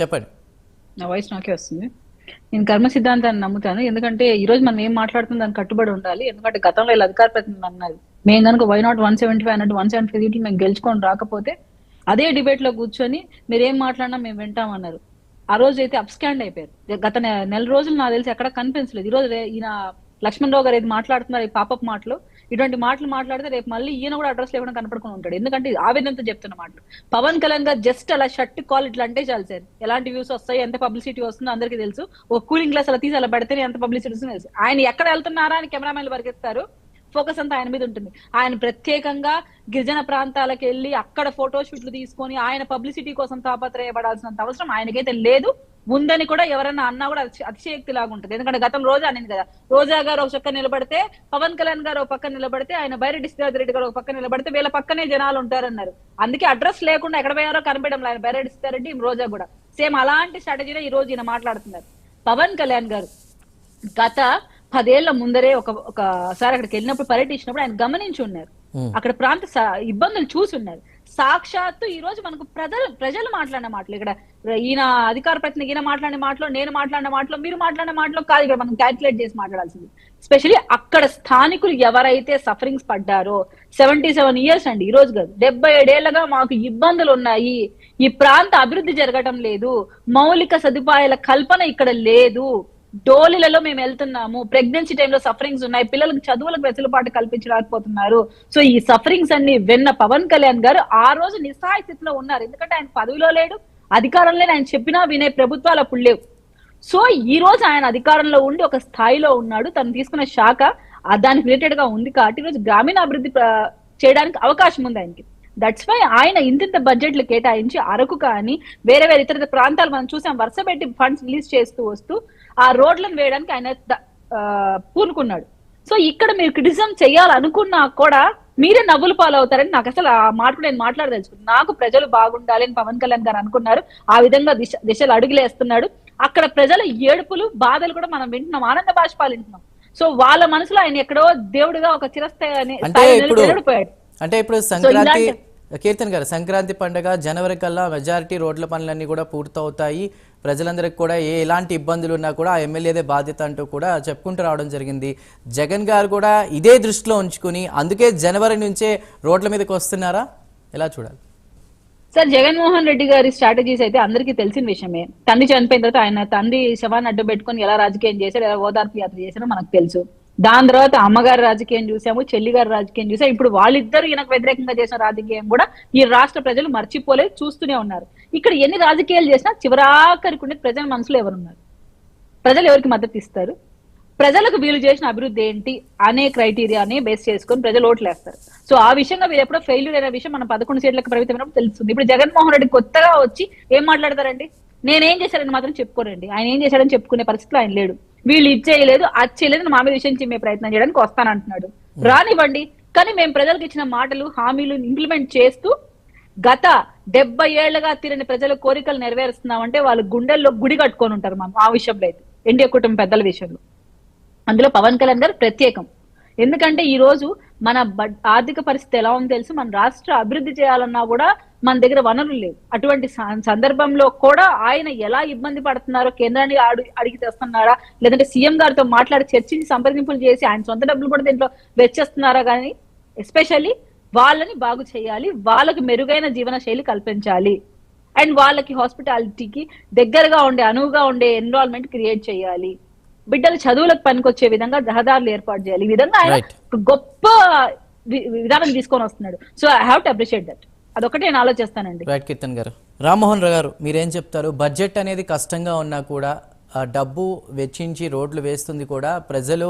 చెప్పండి. నా వాయిస్ నాకే వస్తుంది. నేను కర్మ సిద్ధాంతాన్ని నమ్ముతాను. ఎందుకంటే ఈ రోజు మనం ఏం మాట్లాడుతుందో దానికి కట్టుబడి ఉండాలి. ఎందుకంటే గతంలో ఇలా అధికార ప్రతినిధులు అన్నారు, మేము కనుక వై నాట్ 175 అన్నట్టు 175 సీట్లు మేము గెలుచుకొని రాకపోతే అదే డిబేట్ లో కూర్చొని మీరు ఏం మాట్లాడినా మేము వింటామన్నారు. ఆ రోజు అయితే అప్స్కాండ్ అయిపోయారు. గత నెల రోజులు నాకు తెలిసి ఎక్కడ కనిపించలేదు. ఈ రోజు ఈయన లక్ష్మణ్ రావు గారు ఏది మాట్లాడుతున్నారు, ఈ పాపప్ మాటలు, ఇటువంటి మాటలు మాట్లాడితే రేపు మళ్ళీ ఈయన కూడా అడ్రస్ లేకుండా కనపడుకుని ఉంటాడు. ఎందుకంటే ఆవేదనతో చెప్తున్న మాటలు. పవన్ కళ్యాణ్ గారు జస్ట్ అలా షర్ట్ కాల్ ఇట్లా అంటే చాలు సార్, ఎలాంటి వ్యూస్ వస్తాయి, ఎంత పబ్లిసిటీ వస్తుందో అందరికీ తెలుసు. ఒక కూలింగ్ గ్లాస్ అలా తీసి అలా పెడితేనే ఎంత పబ్లిసిటీ వస్తుందో తెలుసు. ఆయన ఎక్కడ వెళ్తున్నారా అని కెమెరామెన్లు పరిగెత్తారు, ఫోకస్ అంతా ఆయన మీద ఉంటుంది. ఆయన ప్రత్యేకంగా గిరిజన ప్రాంతాలకు వెళ్ళి అక్కడ ఫోటో షూట్లు తీసుకొని ఆయన పబ్లిసిటీ కోసం తాపత్రయపడాల్సినంత అవసరం ఆయనకైతే లేదు. ఉందని కూడా ఎవరన్నా అన్నా కూడా అతిశయక్తి లాగా ఉంటుంది. ఎందుకంటే గతం రోజా అనేది కదా, రోజా గారు ఒక పక్క నిలబడితే, పవన్ కళ్యాణ్ గారు ఒక పక్కన నిలబడితే, ఆయన బైరెడ్డి శ్రీధర్ రెడ్డి గారు ఒక పక్క నిలబడితే వీళ్ళ పక్కనే జనాలు ఉంటారన్నారు. అందుకే అడ్రస్ లేకుండా ఎక్కడ పోయారో కనిపించడం ఆయన బైరెడ్డి శ్రీధర్ రెడ్డి, రోజా కూడా సేమ్ అలాంటి స్ట్రాటజీనే ఈ రోజు ఈయన మాట్లాడుతున్నారు. పవన్ కళ్యాణ్ గారు గత 10 ఏళ్ల ముందరే ఒకసారి అక్కడికి వెళ్ళినప్పుడు పర్యటించినప్పుడు ఆయన గమనించి ఉన్నారు, అక్కడ ప్రాంత ఇబ్బందులు చూసి ఉన్నారు. సాక్షాత్తు ఈ రోజు మనకు ప్రజలు మాట్లాడిన మాటలు, ఇక్కడ ఈయన అధికార ప్రతినిధి ఈయన మాట్లాడిన మాటలో, నేను మాట్లాడిన మాటలో, మీరు మాట్లాడిన మాటలో కాదు ఇక్కడ మనం క్యాల్కులేట్ చేసి మాట్లాడాల్సింది. ఎస్పెషల్లీ అక్కడ స్థానికులు ఎవరైతే సఫరింగ్స్ పడ్డారో, 77 ఇయర్స్ అండి, ఈ రోజు కాదు 77 ఏళ్లుగా మాకు ఇబ్బందులు ఉన్నాయి, ఈ ప్రాంత అభివృద్ధి జరగటం లేదు, మౌలిక సదుపాయాల కల్పన ఇక్కడ లేదు, డోలీలలో మేము వెళ్తున్నాము, ప్రెగ్నెన్సీ టైంలో సఫరింగ్స్ ఉన్నాయి, పిల్లలకు చదువులకు వెసులుబాటు కల్పించలేకపోతున్నారు. సో ఈ సఫరింగ్స్ అన్ని విన్న పవన్ కళ్యాణ్ గారు ఆ రోజు నిస్సహాయ స్థితిలో ఉన్నారు. ఎందుకంటే ఆయన పదవిలో లేడు, అధికారంలో ఆయన చెప్పినా వినే ప్రభుత్వాలు అప్పుడు లేవు. సో ఈ రోజు ఆయన అధికారంలో ఉండి ఒక స్థాయిలో ఉన్నాడు, తను తీసుకున్న శాఖ దానికి రిలేటెడ్ గా ఉంది కాబట్టి ఈరోజు గ్రామీణ అభివృద్ధి చేయడానికి అవకాశం ఉంది ఆయనకి. దట్స్ వై ఆయన ఇంత బడ్జెట్లు కేటాయించి అరకు కానీ వేరే వేరే ఇతర ప్రాంతాలు మనం చూసాం, వరుస పెట్టి ఫండ్స్ రిలీజ్ చేస్తూ వస్తూ ఆ రోడ్లను వేయడానికి ఆయన పూనుకున్నాడు. సో ఇక్కడ మీరు క్రిటిసిజం చేయాలనుకున్నా కూడా మీరే నవ్వులు పాలవుతారని నాకు అసలు ఆ మాట నేను మాట్లాడదలుచుకున్నాను. నాకు ప్రజలు బాగుండాలి అని పవన్ కళ్యాణ్ గారు అనుకున్నారు, ఆ విధంగా దిశలు అడుగులేస్తున్నాడు. అక్కడ ప్రజల ఏడుపులు బాధలు కూడా మనం వింటున్నాం, ఆనంద బాష్పాలు వింటున్నాం. సో వాళ్ళ మనసులో ఆయన ఎక్కడో దేవుడిగా ఒక చిరస్థాయి నిలబడిపోయాడు. అంటే ఇప్పుడు సంక్రాంతి, కీర్తన్ గారు, సంక్రాంతి పండుగ జనవరి కల్లా మెజారిటీ రోడ్ల పనులన్నీ కూడా పూర్తవుతాయి, ప్రజలందరికీ కూడా ఎలాంటి ఇబ్బందులు ఉన్నా కూడా ఆ ఎమ్మెల్యేదే బాధ్యత అంటూ కూడా చెప్పుకుంటూ రావడం జరిగింది. జగన్ గారు కూడా ఇదే దృష్టిలో ఉంచుకుని అందుకే జనవరి నుంచే రోడ్ల మీదకి వస్తున్నారా, ఎలా చూడాలి? సార్, జగన్మోహన్ రెడ్డి గారి స్ట్రాటజీస్ అయితే అందరికీ తెలిసిన విషయమే. తండ్రి చనిపోయిన తర్వాత ఆయన తండ్రి శవాన్ని అడ్డు పెట్టుకుని ఎలా రాజకీయం చేశారు, ఎలా ఓదార్పు యాత్ర చేశారో మనకు తెలుసు. దాని తర్వాత అమ్మగారి రాజకీయం చూసాము, చెల్లి గారి రాజకీయం చూసాము. ఇప్పుడు వాళ్ళిద్దరు ఈయనకు వ్యతిరేకంగా చేసిన రాజకీయం కూడా ఈ రాష్ట్ర ప్రజలు మర్చిపోలేదు, చూస్తూనే ఉన్నారు. ఇక్కడ ఎన్ని రాజకీయాలు చేసినా చివరాఖరికి ఉండే ప్రజల మనసులో ఎవరున్నారు, ప్రజలు ఎవరికి మద్దతు ఇస్తారు, ప్రజలకు వీళ్ళు చేసిన అభివృద్ధి ఏంటి అనే క్రైటీరియాని బేస్ చేసుకొని ప్రజలు ఓట్లు వేస్తారు. సో ఆ విషయంగా వీళ్ళు ఎప్పుడో ఫెయిల్యూర్ అయిన విషయం మనం 11 సీట్లకు పరిమితమైనప్పుడు తెలుస్తుంది. ఇప్పుడు జగన్మోహన్ రెడ్డి కొత్తగా వచ్చి ఏం మాట్లాడతారండి, నేనేం చేశారని మాత్రం చెప్పుకోరండి. ఆయన ఏం చేశాడని చెప్పుకునే పరిస్థితిలో ఆయన లేడు. వీళ్ళు ఇది చేయలేదు, అది చేయలేదు, మా మీద విషయం చిమ్మే ప్రయత్నం చేయడానికి వస్తానంటున్నాడు. రానివ్వండి, కానీ మేము ప్రజలకు ఇచ్చిన మాటలు హామీలు ఇంప్లిమెంట్ చేస్తూ గత 70 ఏళ్లుగా తీరని ప్రజల కోరికలు నెరవేరుస్తున్నామంటే వాళ్ళు గుండెల్లో గుడి కట్టుకొని ఉంటారు. మనం ఆ విషయంలో అయితే ఎన్డీఏ కుటుంబ పెద్దల విషయంలో అందులో పవన్ కళ్యాణ్ గారు ప్రత్యేకం. ఎందుకంటే ఈ రోజు మన ఆర్థిక పరిస్థితి ఎలా ఉందో తెలుసు, మన రాష్ట్ర అభివృద్ధి చేయాలన్నా కూడా మన దగ్గర వనరులు లేవు. అటువంటి సందర్భంలో కూడా ఆయన ఎలా ఇబ్బంది పడుతున్నారో కేంద్రాన్ని అడిగి తెస్తున్నారా, లేదంటే సీఎం గారితో మాట్లాడి చర్చించి సంప్రదింపులు చేసి ఆయన సొంత డబ్బులు కూడా దీంట్లో వెచ్చేస్తున్నారా, కానీ ఎస్పెషల్లీ వాళ్ళని బాగు చేయాలి, వాళ్ళకి మెరుగైన జీవన శైలి కల్పించాలి, అండ్ వాళ్ళకి హాస్పిటాలిటీకి దగ్గరగా ఉండే అనువుగా ఉండే ఎన్విరాన్మెంట్ క్రియేట్ చేయాలి, బిడ్డలు చదువులకు పనికొచ్చే విధంగా రహదారులు ఏర్పాటు చేయాలి. ఈ విధంగా ఆయన గొప్ప విధానం తీసుకొని వస్తున్నాడు. So I have to appreciate that. అదొకటి నేను ఆలోచిస్తానండి. రైట్ కీర్తన్ గారు. రామ్మోహన్ రావు గారు, మీరేం చెప్తారు? బడ్జెట్ అనేది కష్టంగా ఉన్నా కూడా డబ్బు వెచ్చించి రోడ్లు వేస్తుంది కూడా ప్రజలు